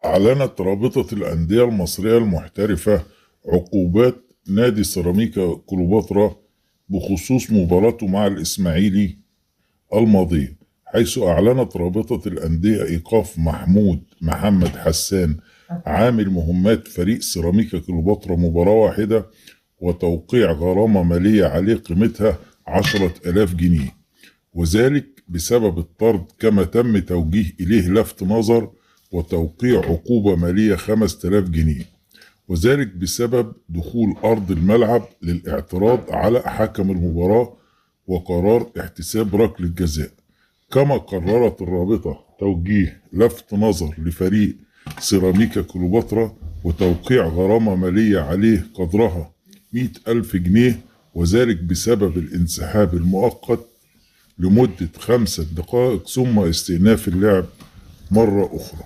أعلنت رابطة الأندية المصرية المحترفة عقوبات نادي سيراميكا كليوباترا بخصوص مباراته مع الإسماعيلي الماضية، حيث أعلنت رابطة الأندية إيقاف محمد حسان عامل مهمات فريق سيراميكا كليوباترا مباراة واحدة، وتوقيع غرامة مالية عليه قيمتها 10,000 جنيه، وذلك بسبب الطرد، كما تم توجيه إليه لفت نظر وتوقيع عقوبة مالية 5,000 جنيه، وذلك بسبب دخول أرض الملعب للاعتراض على حكم المباراة وقرار احتساب ركلة جزاء. كما قررت الرابطة توجيه لفت نظر لفريق سيراميكا كليوباترا وتوقيع غرامة مالية عليه قدرها 100,000 جنيه، وذلك بسبب الانسحاب المؤقت لمدة 5 دقائق ثم استئناف اللعب مرة أخرى.